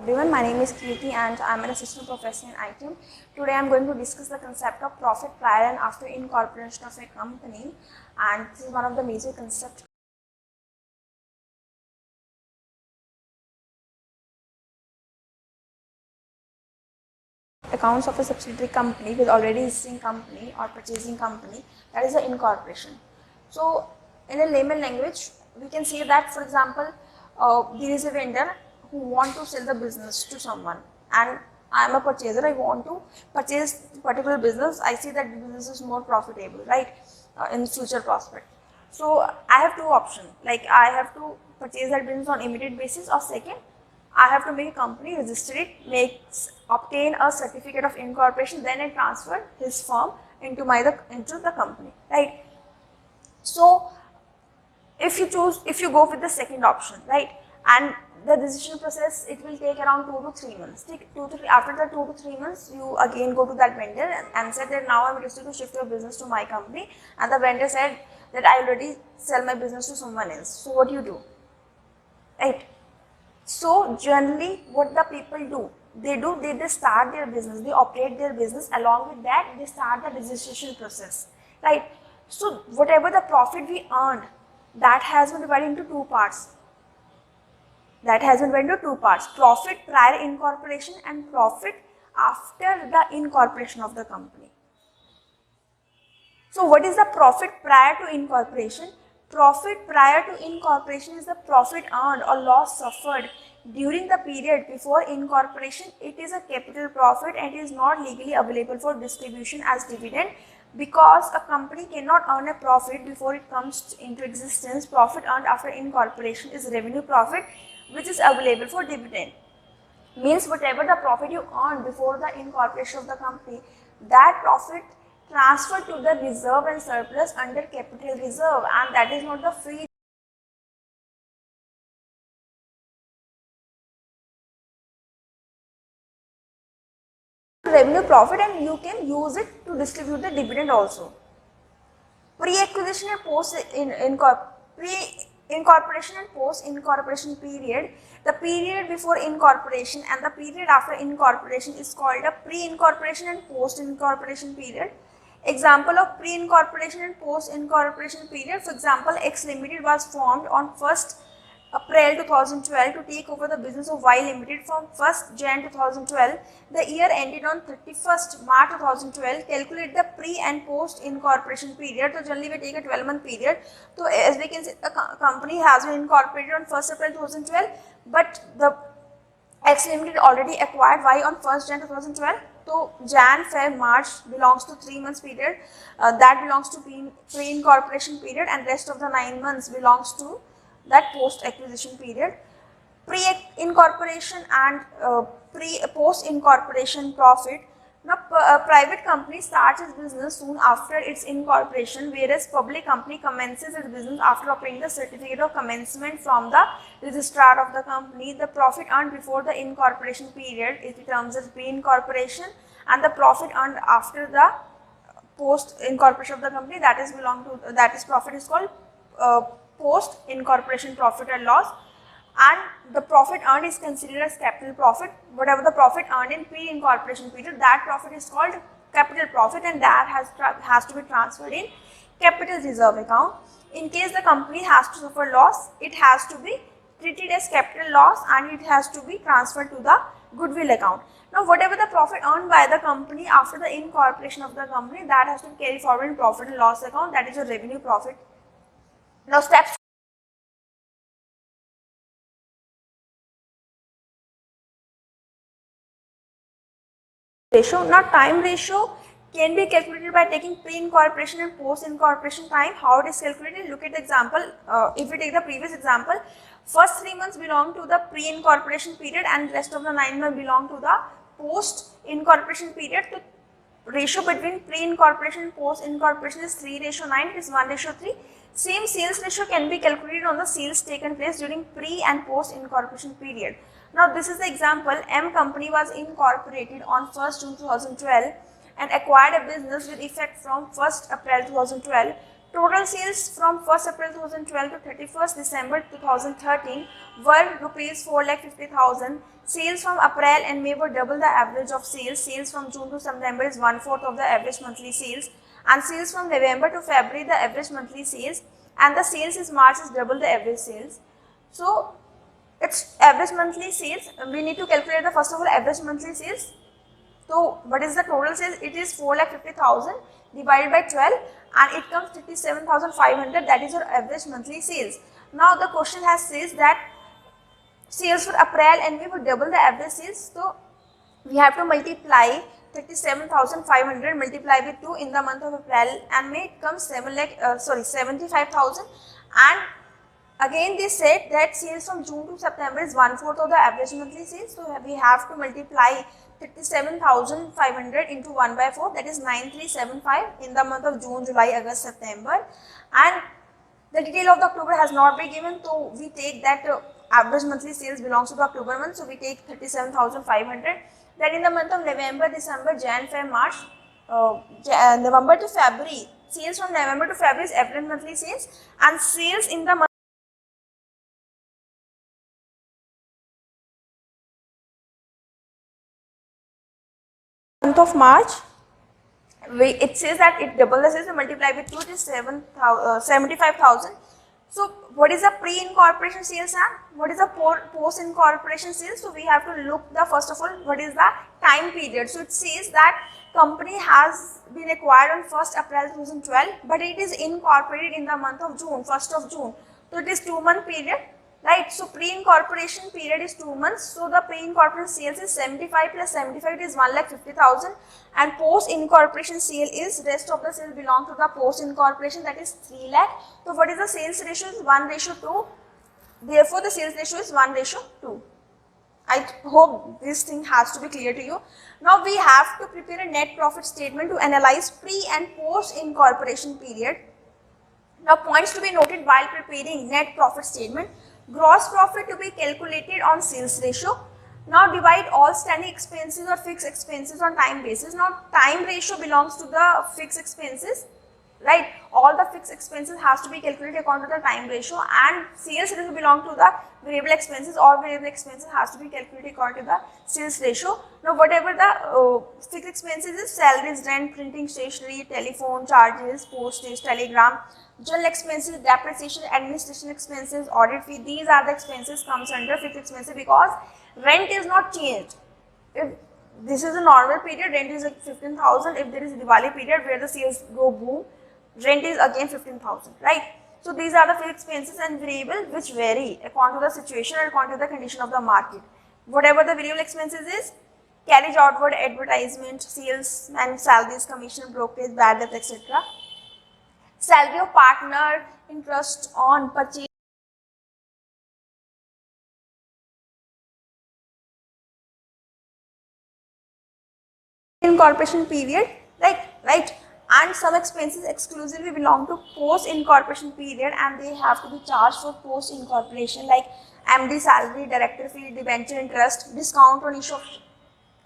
Everyone, my name is Kirti and I am an assistant professor in ITM. Today I am going to discuss the concept of profit prior and after incorporation of a company, and this is one of the major concepts. Accounts of a subsidiary company with already existing company or purchasing company, that is the incorporation. So in a layman language, we can say that, for example, there is a vendor who want to sell the business to someone, and I am a purchaser. I want to purchase particular business. I see that the business is more profitable, right, in future prospect. So I have two options. Like I have to purchase that business on immediate basis, or second, I have to make a company, register it, obtain a certificate of incorporation, then I transfer his firm into the company, right? So if you go with the second option, right, and the decision process, it will take around 2 to 3 months. After the 2 to 3 months, you again go to that vendor and said that now I'm interested to shift your business to my company, and the vendor said that I already sell my business to someone else. So what do you do, right? So generally what the people do, they start their business, they operate their business. Along with that, they start the registration process, right? So whatever the profit we earned, that has been divided into two parts. Profit prior incorporation and profit after the incorporation of the company. So what is the profit prior to incorporation? Profit prior to incorporation is the profit earned or loss suffered during the period before incorporation. It is a capital profit and is not legally available for distribution as dividend, because a company cannot earn a profit before it comes into existence. Profit earned after incorporation is revenue profit, which is available for dividend. Means whatever the profit you earned before the incorporation of the company, that profit transferred to the reserve and surplus under capital reserve, and that is not the free revenue profit, and you can use it to distribute the dividend also. Pre-acquisition and pre-incorporation and post-incorporation period. The period before incorporation and the period after incorporation is called a pre-incorporation and post-incorporation period. Example of pre-incorporation and post-incorporation period: for example, X Limited was formed on 1st April 2012 to take over the business of Y Limited from 1st Jan 2012. The year ended on 31st March 2012. Calculate the pre and post incorporation period. So generally we take a 12-month period. So as we can see, the company has been incorporated on 1st April 2012, but the X Limited already acquired Y on 1st Jan 2012. So Jan, Feb, March belongs to 3 months period. That belongs to pre-incorporation period, and rest of the 9 months belongs to that post-acquisition period. Pre-incorporation and post-incorporation profit. Now, private company starts its business soon after its incorporation, whereas public company commences its business after obtaining the certificate of commencement from the registrar of the company. The profit earned before the incorporation period is termed as pre-incorporation, and the profit earned after the post-incorporation of the company, that is profit, is called post incorporation profit and loss. And the profit earned is considered as capital profit. Whatever the profit earned in pre-incorporation period, that profit is called capital profit, and that has to be transferred in capital reserve account. In case the company has to suffer loss, it has to be treated as capital loss and it has to be transferred to the goodwill account. Now whatever the profit earned by the company after the incorporation of the company, that has to be carried forward in profit and loss account, that is your revenue profit. Now steps ratio. Now time ratio can be calculated by taking pre-incorporation and post-incorporation time. How it is calculated? Look at the example. If we take the previous example, first 3 months belong to the pre-incorporation period and rest of the 9 months belong to the post-incorporation period. The ratio between pre-incorporation and post-incorporation is 3:9. It is 1:3. Same sales ratio can be calculated on the sales taken place during pre and post incorporation period. Now this is the example. M company was incorporated on 1st June 2012 and acquired a business with effect from 1st April 2012. Total sales from 1st April 2012 to 31st December 2013 were rupees 4,50,000. Sales from April and May were double the average of sales. Sales from June to September is 1/4 of the average monthly sales. And sales from November to February, the average monthly sales. And the sales is March is double the average sales. So, it's average monthly sales. We need to calculate the first of all average monthly sales. So, what is the total sales? It is 4,50,000 divided by 12 and it comes 57,500. That is your average monthly sales. Now, the question has says that sales for April and May would double the average sales. So, we have to multiply 37,500 multiply with 2 in the month of April and May. It comes 75,000. And again they said that sales from June to September is 1/4 of the average monthly sales. So, we have to multiply 37,500 into 1/4, that is 9375 in the month of June, July, August, September. And the detail of the October has not been given, so we take that average monthly sales belongs to the October month, so we take 37,500. Then in the month of November, December, Jan, Feb, March, November to February, sales from November to February is average monthly sales, and sales in the month of March, it says that it double the sales, multiply with 2, it is 75,000. So, what is the pre-incorporation sales and what is the post-incorporation sales? So, we have to look the first of all what is the time period. So, it says that company has been acquired on 1st April 2012, but it is incorporated in the month of June, 1st of June. So, it is 2-month period. Right, so pre-incorporation period is 2 months. So the pre-incorporation sales is 75 plus 75, it is 1,50,000, and post-incorporation sale is rest of the sales belong to the post-incorporation, that is 3 lakh. So what is the sales ratio? Is 1:2. Therefore the sales ratio is 1:2. I hope this thing has to be clear to you. Now we have to prepare a net profit statement to analyze pre and post-incorporation period. Now points to be noted while preparing net profit statement. Gross profit to be calculated on sales ratio. Now divide all standing expenses or fixed expenses on time basis. Now time ratio belongs to the fixed expenses, right? All the fixed expenses has to be calculated according to the time ratio, and sales ratio belong to the variable expenses. All variable expenses has to be calculated according to the sales ratio. Now whatever the fixed expenses is salaries, rent, printing, stationery, telephone charges, postage, telegram, general expenses, depreciation, administration expenses, audit fee, these are the expenses comes under fixed expenses because rent is not changed. If this is a normal period, rent is 15,000. If there is a Diwali period where the sales go boom, rent is again 15,000, right? So these are the fixed expenses and variable which vary according to the situation and according to the condition of the market. Whatever the variable expenses is, carriage outward, advertisement, sales and salaries, commission, brokerage, bad debt, etc. Salary of partner, interest on purchase, incorporation period, right, and some expenses exclusively belong to post incorporation period and they have to be charged for post incorporation, like MD salary, director fee, debenture interest, discount on issue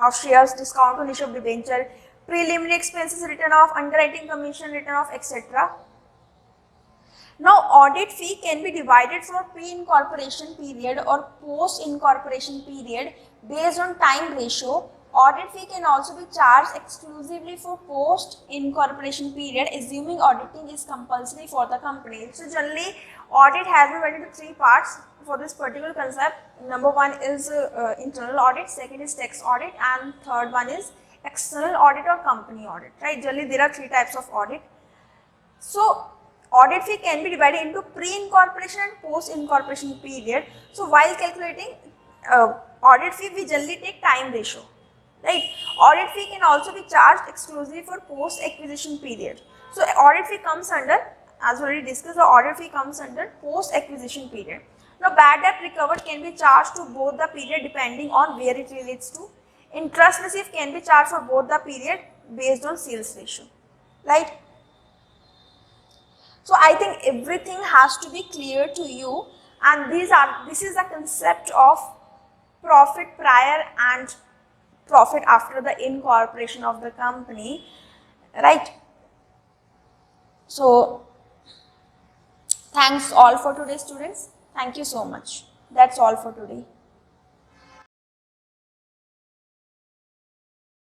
of shares, discount on issue of debenture, preliminary expenses written off, underwriting commission written off, etc. Now, audit fee can be divided for pre-incorporation period or post-incorporation period based on time ratio. Audit fee can also be charged exclusively for post-incorporation period, assuming auditing is compulsory for the company. So, generally, audit has been divided into 3 parts for this particular concept. Number 1 is internal audit, second is tax audit, and third one is external audit or company audit. Right? Generally, there are 3 types of audit. So, audit fee can be divided into pre-incorporation and post-incorporation period. So, while calculating audit fee, we generally take time ratio, right? Audit fee can also be charged exclusively for post-acquisition period. So, audit fee comes under, as already discussed, the audit fee comes under post-acquisition period. Now, bad debt recovered can be charged to both the period depending on where it relates to. Interest received can be charged for both the period based on sales ratio, right? So I think everything has to be clear to you, and this is the concept of profit prior and profit after the incorporation of the company, right? So Thanks all for today, students. Thank you so much. That's all for today.